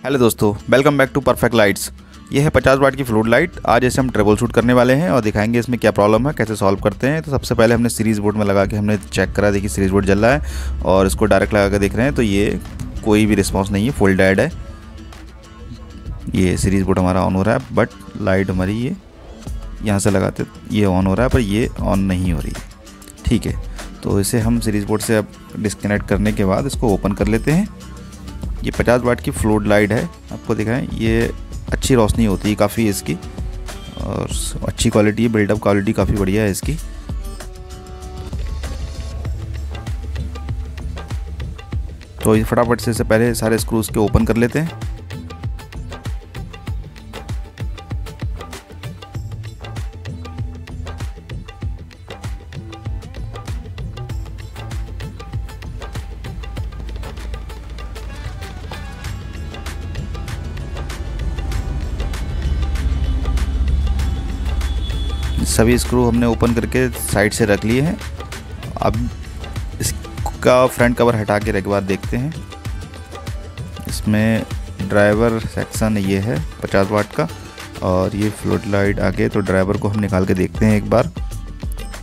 Hello दोस्तों, welcome back to perfect lights. ये है 50 वाट की फ्लोट लाइट। आज ऐसे हम ट्रबल शूट करने वाले हैं और दिखाएंगे इसमें क्या प्रॉब्लम है, कैसे सॉल्व करते हैं। तो सबसे पहले हमने सीरीज़ बोर्ड में लगा के हमने चेक करा, देखिए सीरीज़ बोर्ड जल रहा है और इसको डायरेक्ट लगा के देख रहे हैं तो ये कोई भी रिस्पॉन्स नहीं है, फुल डेड है। ये सीरीज़ बोर्ड हमारा ऑन हो रहा है बट लाइट हमारी ये यहाँ से लगाते ये ऑन हो रहा है पर ये ऑन नहीं हो रही है। ठीक है, तो इसे हम सीरीज़ बोर्ड से अब डिस्कनेक्ट करने के बाद इसको ओपन कर लेते हैं। ये 50 वाट की फ्लोट लाइट है, आपको दिखाएं। ये अच्छी रोशनी होती है काफ़ी इसकी और अच्छी क्वालिटी है, बिल्डअप क्वालिटी काफ़ी बढ़िया है इसकी। तो ये फटाफट से पहले सारे स्क्रूज के ओपन कर लेते हैं। सभी स्क्रू हमने ओपन करके साइड से रख लिए हैं। अब इसका फ्रंट कवर हटा के एक बार देखते हैं। इसमें ड्राइवर सेक्शन ये है 50 वाट का और ये फ्लोट लाइट आगे। तो ड्राइवर को हम निकाल के देखते हैं एक बार।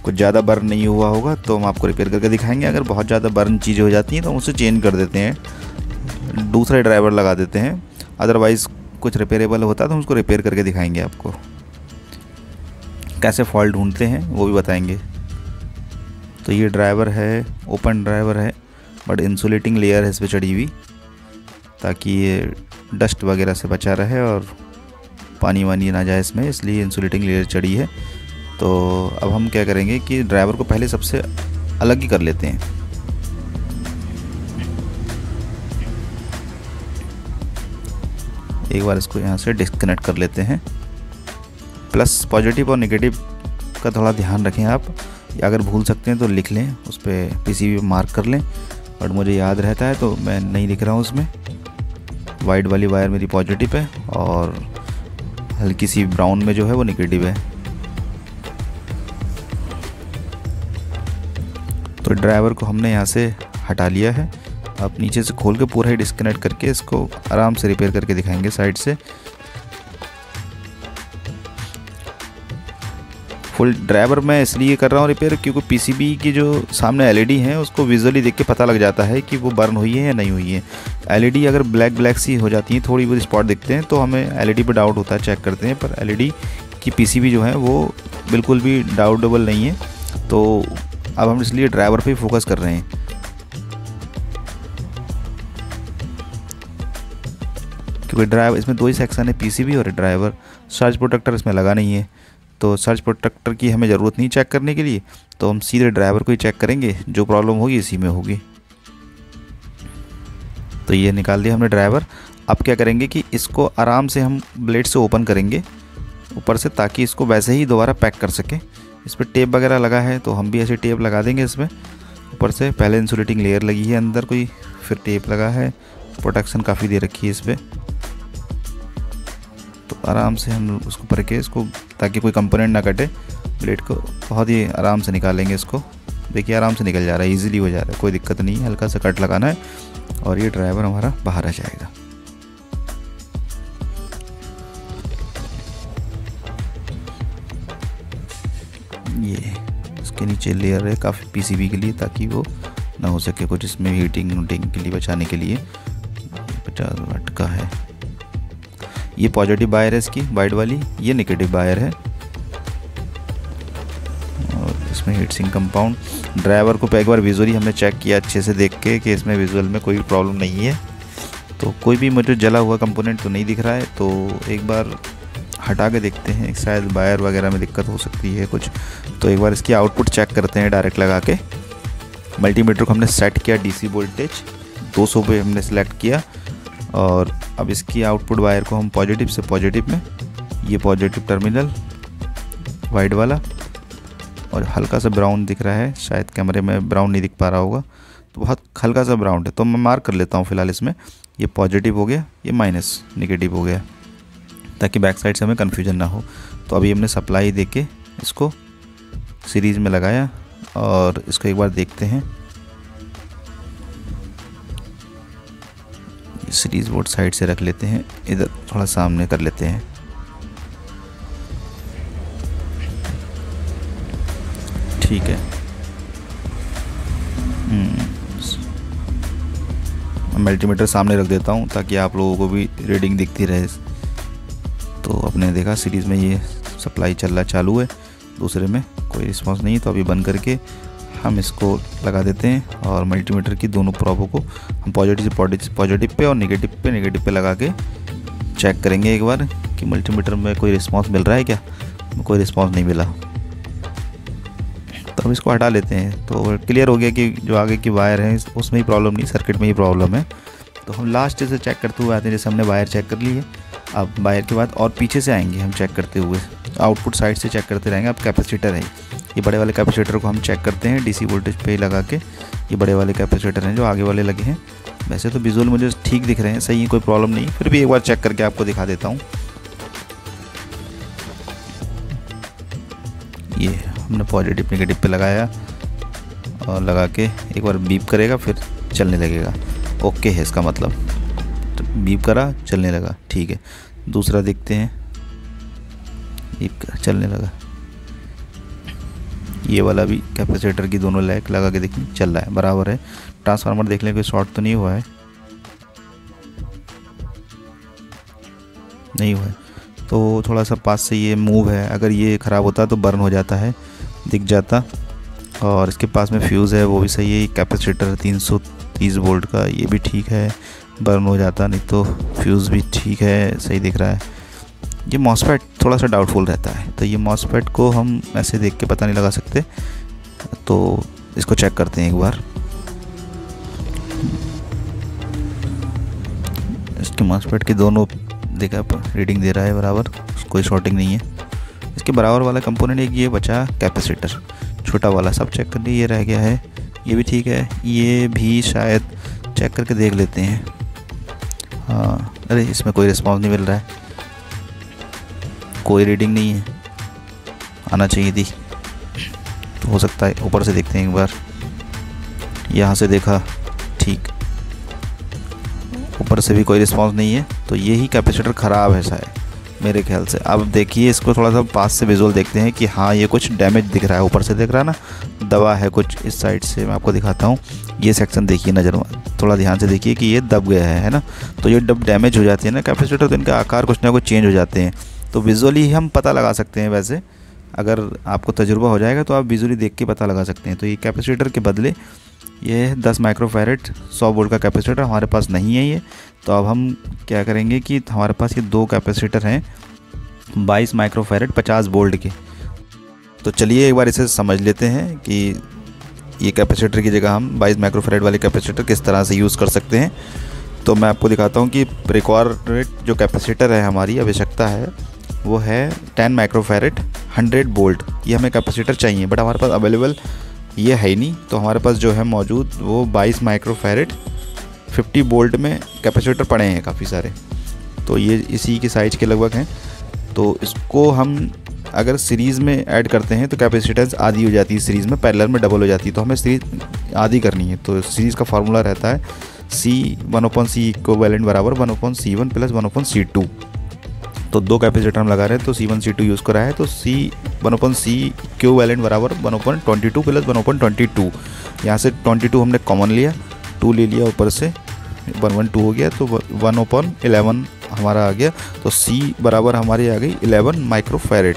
कुछ ज़्यादा बर्न नहीं हुआ होगा तो हम आपको रिपेयर करके दिखाएंगे। अगर बहुत ज़्यादा बर्न चीज़ें हो जाती हैं तो हम उसे चेंज कर देते हैं, दूसरा ड्राइवर लगा देते हैं। अदरवाइज़ कुछ रिपेयरेबल होता है तो हम उसको रिपेयर करके दिखाएंगे आपको। कैसे फॉल्ट ढूंढते हैं वो भी बताएंगे। तो ये ड्राइवर है, ओपन ड्राइवर है बट इंसुलेटिंग लेयर है इस पर चढ़ी हुई ताकि ये डस्ट वगैरह से बचा रहे और पानी वानी ना जाए इसमें, इसलिए इंसुलेटिंग लेयर चढ़ी है। तो अब हम क्या करेंगे कि ड्राइवर को पहले सबसे अलग ही कर लेते हैं। एक बार इसको यहाँ से डिस्कनेक्ट कर लेते हैं। प्लस पॉजिटिव और नेगेटिव का थोड़ा ध्यान रखें आप, अगर भूल सकते हैं तो लिख लें, उस पर पीसीबी मार्क कर लें। बट मुझे याद रहता है तो मैं नहीं लिख रहा हूँ उसमें। वाइट वाली वायर मेरी पॉजिटिव है और हल्की सी ब्राउन में जो है वो नेगेटिव है। तो ड्राइवर को हमने यहाँ से हटा लिया है। अब नीचे से खोल के पूरा ही डिस्कनेक्ट करके इसको आराम से रिपेयर करके दिखाएंगे साइड से। फुल ड्राइवर मैं इसलिए कर रहा हूँ रिपेयर क्योंकि पीसीबी की जो सामने एलईडी है उसको विजुअली देख के पता लग जाता है कि वो बर्न हुई है या नहीं हुई है। एलईडी अगर ब्लैक सी हो जाती है, थोड़ी बहुत स्पॉट दिखते हैं तो हमें एलईडी पे डाउट होता है, चेक करते हैं। पर एलईडी की पीसीबी जो है वो बिल्कुल भी डाउटेबल नहीं है। तो अब हम इसलिए ड्राइवर पर ही फोकस कर रहे हैं। क्योंकि ड्राइवर इसमें दो ही सेक्शन है, पीसीबी और ड्राइवर। सर्ज प्रोटेक्टर इसमें लगा नहीं है तो सर्च प्रोटेक्टर की हमें ज़रूरत नहीं चेक करने के लिए। तो हम सीधे ड्राइवर को ही चेक करेंगे, जो प्रॉब्लम होगी इसी में होगी। तो ये निकाल दिया हमने ड्राइवर। अब क्या करेंगे कि इसको आराम से हम ब्लेड से ओपन करेंगे ऊपर से, ताकि इसको वैसे ही दोबारा पैक कर सकें। इस पर टेप वगैरह लगा है तो हम भी ऐसे टेप लगा देंगे इसमें ऊपर से। पहले इंसुलेटिंग लेयर लगी है अंदर कोई, फिर टेप लगा है, प्रोटेक्शन काफ़ी दे रखी है इस पर। तो आराम से हम उसको भर के इसको, ताकि कोई कंपोनेंट ना कटे, ब्लेड को बहुत ही आराम से निकालेंगे इसको। देखिए आराम से निकल जा रहा है, इजीली हो जा रहा है, कोई दिक्कत नहीं है। हल्का सा कट लगाना है और ये ड्राइवर हमारा बाहर आ जाएगा। ये इसके नीचे लेयर है काफ़ी पीसीबी के लिए, ताकि वो ना हो सके कुछ इसमें हीटिंग वूटिंग के लिए बचाने के लिए। 50 वाट का है। ये पॉजिटिव वायर है इसकी वाइट वाली, ये नेगेटिव वायर है और इसमें हीट सिंक कंपाउंड। ड्राइवर को एक बार विजुअली हमने चेक किया अच्छे से देख के कि इसमें विजुअल में कोई प्रॉब्लम नहीं है। तो कोई भी मुझे जला हुआ कंपोनेंट तो नहीं दिख रहा है। तो एक बार हटा के देखते हैं, शायद वायर वगैरह में दिक्कत हो सकती है कुछ। तो एक बार इसकी आउटपुट चेक करते हैं डायरेक्ट लगा के। मल्टीमीटर को हमने सेट किया, डीसी वोल्टेज 200 पे हमने सेलेक्ट किया और अब इसकी आउटपुट वायर को हम पॉजिटिव से पॉजिटिव में, ये पॉजिटिव टर्मिनल वाइट वाला और हल्का सा ब्राउन दिख रहा है, शायद कैमरे में ब्राउन नहीं दिख पा रहा होगा तो बहुत हल्का सा ब्राउन है। तो मैं मार्क कर लेता हूँ फ़िलहाल इसमें। ये पॉजिटिव हो गया, ये माइनस नेगेटिव हो गया, ताकि बैक साइड से हमें कन्फ्यूजन ना हो। तो अभी हमने सप्लाई दे के इसको सीरीज़ में लगाया और इसको एक बार देखते हैं। सीरीज़ बोर्ड साइड से रख लेते हैं, इधर थोड़ा सामने कर लेते हैं। ठीक है, मल्टीमीटर सामने रख देता हूँ ताकि आप लोगों को भी रीडिंग दिखती रहे। तो आपने देखा सीरीज़ में ये सप्लाई चालू है, दूसरे में कोई रिस्पांस नहीं है। तो अभी बंद करके हम इसको लगा देते हैं और मल्टीमीटर की दोनों प्रॉबों को हम पॉजिटिव पे और नेगेटिव पे लगा के चेक करेंगे एक बार कि मल्टीमीटर में कोई रिस्पांस मिल रहा है क्या। कोई रिस्पांस नहीं मिला तो हम इसको हटा लेते हैं। तो क्लियर हो गया कि जो आगे की वायर है उसमें ही प्रॉब्लम नहीं, सर्किट में ही प्रॉब्लम है। तो हम लास्ट से चेक करते हुए आते हैं, जैसे हमने वायर चेक कर ली है। अब वायर के बाद और पीछे से आएंगे हम चेक करते हुए, आउटपुट साइड से चेक करते रहेंगे। अब कैपेसिटर है, ये बड़े वाले कैपेसिटर को हम चेक करते हैं डीसी वोल्टेज पे लगा के। ये बड़े वाले कैपेसिटर हैं जो आगे वाले लगे हैं। वैसे तो विजुअल मुझे ठीक दिख रहे हैं, सही है, कोई प्रॉब्लम नहीं, फिर भी एक बार चेक करके आपको दिखा देता हूँ। ये हमने पॉजिटिव नेगेटिव पे लगाया और लगा के एक बार बीप करेगा फिर चलने लगेगा। ओके है इसका मतलब, तो बीप करा चलने लगा, ठीक है। दूसरा देखते हैं, बीप करा चलने लगा। ये वाला भी कैपेसिटर की दोनों लैग लगा के देखिए चल रहा है, बराबर है। ट्रांसफार्मर देख लें कोई शॉर्ट तो नहीं हुआ है, नहीं हुआ है। तो थोड़ा सा पास से ये मूव है, अगर ये ख़राब होता तो बर्न हो जाता है, दिख जाता। और इसके पास में फ्यूज़ है वो भी सही है। कैपेसिटर 330 वोल्ट का, ये भी ठीक है, बर्न हो जाता नहीं तो। फ्यूज़ भी ठीक है, सही दिख रहा है। ये मॉसफेट थोड़ा सा डाउटफुल रहता है, तो ये मॉसफेट को हम ऐसे देख के पता नहीं लगा सकते, तो इसको चेक करते हैं एक बार। इसके मॉसफेट की दोनों देखा रीडिंग दे रहा है बराबर, कोई शॉर्टिंग नहीं है। इसके बराबर वाला कंपोनेंट एक ये बचा कैपेसिटर छोटा वाला, सब चेक कर लिए, ये रह गया है, ये भी ठीक है, ये भी शायद चेक करके देख लेते हैं। हाँ, अरे इसमें कोई रिस्पांस नहीं मिल रहा है, कोई रीडिंग नहीं है, आना चाहिए थी। तो हो सकता है ऊपर से देखते हैं एक बार, यहाँ से देखा ठीक, ऊपर से भी कोई रिस्पांस नहीं है। तो यही कैपेसिटर ख़राब है शायद मेरे ख्याल से। अब देखिए इसको थोड़ा सा पास से विजुअल देखते हैं कि हाँ ये कुछ डैमेज दिख रहा है, ऊपर से दिख रहा है ना, दबा है कुछ। इस साइड से मैं आपको दिखाता हूँ, ये सेक्शन देखिए नज़र में, थोड़ा ध्यान से देखिए कि ये दब गया है ना। तो ये जब डैमेज हो जाती है ना कैपेसिटर, तो इनका आकार कुछ ना कुछ चेंज हो जाते हैं। तो विजुअली हम पता लगा सकते हैं, वैसे अगर आपको तजुर्बा हो जाएगा तो आप विजुअली देख के पता लगा सकते हैं। तो ये कैपेसिटर के बदले ये 10 माइक्रोफैरेड 100 वोल्ट का कैपेसिटर हमारे पास नहीं है ये। तो अब हम क्या करेंगे कि हमारे पास ये दो कैपेसिटर हैं 22 माइक्रोफैरेड 50 वोल्ट के। तो चलिए एक बार इसे समझ लेते हैं कि ये कैपेसिटर की जगह हम 22 माइक्रोफैरेड वाले कैपेसिटर किस तरह से यूज़ कर सकते हैं। तो मैं आपको दिखाता हूँ कि रिक्वायर्ड जो कैपेसिटर है हमारी आवश्यकता है वो है 10 माइक्रोफैरेड 100 वोल्ट। ये हमें कैपेसिटर चाहिए, बट हमारे पास अवेलेबल ये है ही नहीं। तो हमारे पास जो है मौजूद वो 22 माइक्रोफैरेड 50 वोल्ट में कैपेसिटर पड़े हैं काफ़ी सारे। तो ये इसी के साइज़ के लगभग हैं। तो इसको हम अगर सीरीज़ में ऐड करते हैं तो कैपेसिटेंस आधी हो जाती है, सीरीज़ में पैरेलल में डबल हो जाती है। तो हमें सीरीज़ आधी करनी है। तो सीरीज़ का फार्मूला रहता है C1/C इक्विवेलेंट बराबर 1/C1 प्लस 1/C2। तो दो कैपेसिटर हम लगा रहे हैं तो C1 C2 यूज़ करा है, तो C1/C इक्विवेलेंट बराबर 1/22 प्लस 1/22। यहाँ से 22 हमने कॉमन लिया, 2 ले लिया ऊपर से, 1/2 हो गया, तो 1/11 हमारा आ गया। तो C बराबर हमारी आ गई 11 माइक्रोफैरेड।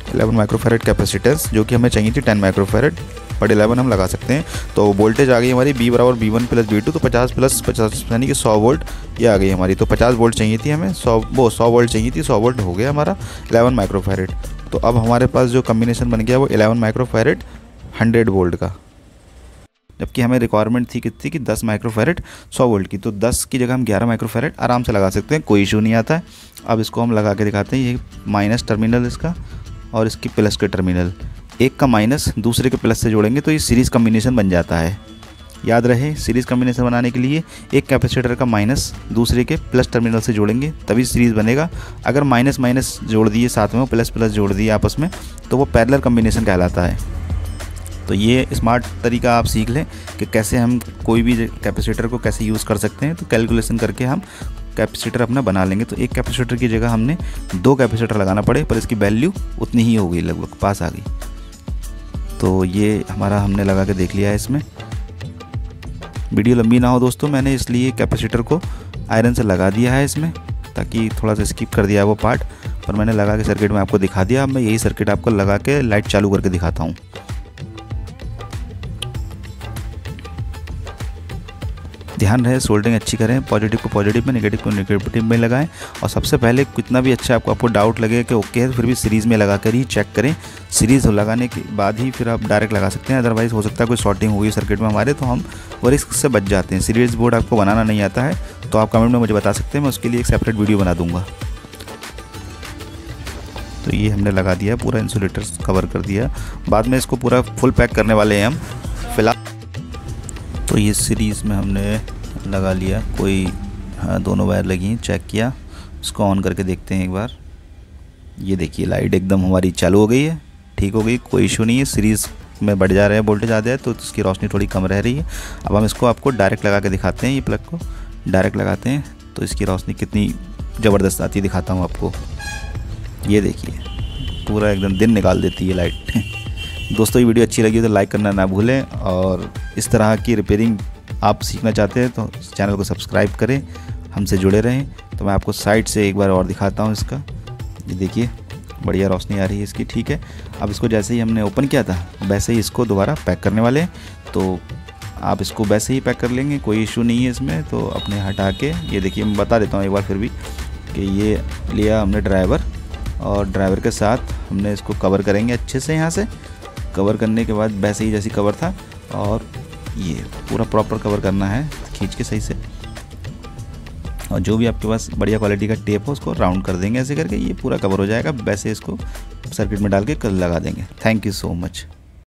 11 माइक्रोफैरेड कैपेसिटेंस जो कि हमें चाहिए थी 10 माइक्रोफैरेड, बट 11 हम लगा सकते हैं। तो वोल्टेज आ गई हमारी B बराबर B1 प्लस B2, तो 50 प्लस 50 यानी कि 100 वोल्ट ये आ गई हमारी। तो 50 वोल्ट चाहिए थी हमें, 100 वोल्ट चाहिए थी, 100 वोल्ट हो गया हमारा 11 माइक्रोफैरेड। तो अब हमारे पास जो कम्बिनेशन बन गया वो 11 माइक्रोफैरेड 100 वोल्ट का, जबकि हमें रिक्वायरमेंट थी कितनी कि 10 माइक्रोफैरेड 100 वोल्ट की। तो 10 की जगह हम 11 माइक्रोफैरेड आराम से लगा सकते हैं, कोई इशू नहीं आता है। अब इसको हम लगा के दिखाते हैं। ये माइनस टर्मिनल इसका और इसकी प्लस के टर्मिनल, एक का माइनस दूसरे के प्लस से जोड़ेंगे तो ये सीरीज़ कम्बिनेशन बन जाता है। याद रहे, सीरीज़ कम्बिनेशन बनाने के लिए एक कैपेसिटर का माइनस दूसरे के प्लस टर्मिनल से जोड़ेंगे तभी सीरीज़ बनेगा। अगर माइनस माइनस जोड़ दिए साथ में, प्लस प्लस जोड़ दिए आपस में, तो वो पैरेलल कम्बिनेशन कहलाता है। तो ये स्मार्ट तरीका आप सीख लें कि कैसे हम कोई भी कैपेसिटर को कैसे यूज़ कर सकते हैं। तो कैलकुलेशन करके हम कैपेसिटर अपना बना लेंगे। तो एक कैपेसिटर की जगह हमने 2 कैपेसिटर लगाना पड़े, पर इसकी वैल्यू उतनी ही हो गई, लगभग पास आ गई। तो ये हमारा हमने लगा के देख लिया है। इसमें वीडियो लंबी ना हो दोस्तों, मैंने इसलिए कैपेसिटर को आयरन से लगा दिया है इसमें, ताकि थोड़ा सा स्किप कर दिया है वो पार्ट, पर मैंने लगा के सर्किट में आपको दिखा दिया। अब मैं यही सर्किट आपको लगा के लाइट चालू करके दिखाता हूँ। ध्यान रहे सोल्डरिंग अच्छी करें, पॉजिटिव को पॉजिटिव में, नेगेटिव को नेगेटिव में लगाएं। और सबसे पहले कितना भी अच्छा आपको डाउट लगे कि ओके है, फिर भी सीरीज़ में लगा कर ही चेक करें। सीरीज़ लगाने के बाद ही फिर आप डायरेक्ट लगा सकते हैं, अदरवाइज़ हो सकता है कोई शॉर्टिंग होगी सर्किट में हमारे, तो हम वो रिस्क से बच जाते हैं। सीरीज़ बोर्ड आपको बनाना नहीं आता है तो आप कमेंट में मुझे बता सकते हैं, मैं उसके लिए एक सेपरेट वीडियो बना दूँगा। तो ये हमने लगा दिया, पूरा इंसुलेटर कवर कर दिया। बाद में इसको पूरा फुल पैक करने वाले हैं हम फिलहाल। तो ये सीरीज़ में हमने लगा लिया, कोई हाँ दोनों वायर लगी हैं, चेक किया। इसको ऑन करके देखते हैं एक बार। ये देखिए लाइट एकदम हमारी चालू हो गई है, ठीक हो गई, कोई इशू नहीं है। सीरीज़ में बढ़ जा रहे हैं, वोल्टेज ज़्यादा है तो इसकी रोशनी थोड़ी कम रह रही है। अब हम इसको आपको डायरेक्ट लगा के दिखाते हैं। ये प्लग को डायरेक्ट लगाते हैं तो इसकी रोशनी कितनी ज़बरदस्त आती है, दिखाता हूँ आपको। ये देखिए पूरा एकदम दिन निकाल देती है लाइट। दोस्तों ये वीडियो अच्छी लगी तो लाइक करना ना भूलें, और इस तरह की रिपेयरिंग आप सीखना चाहते हैं तो चैनल को सब्सक्राइब करें, हमसे जुड़े रहें। तो मैं आपको साइड से एक बार और दिखाता हूँ इसका। ये देखिए बढ़िया रोशनी आ रही है इसकी, ठीक है। अब इसको जैसे ही हमने ओपन किया था वैसे ही इसको दोबारा पैक करने वाले हैं। तो आप इसको वैसे ही पैक कर लेंगे, कोई इशू नहीं है इसमें। तो अपने हटा के ये देखिए, मैं बता देता हूँ एक बार फिर भी कि ये लिया हमने ड्राइवर, और ड्राइवर के साथ हमने इसको कवर करेंगे अच्छे से। यहाँ से कवर करने के बाद वैसे ही जैसी कवर था, और ये पूरा प्रॉपर कवर करना है खींच के सही से। और जो भी आपके पास बढ़िया क्वालिटी का टेप हो उसको राउंड कर देंगे ऐसे करके, ये पूरा कवर हो जाएगा। वैसे इसको सर्किट में डाल के कल लगा देंगे। Thank you so much.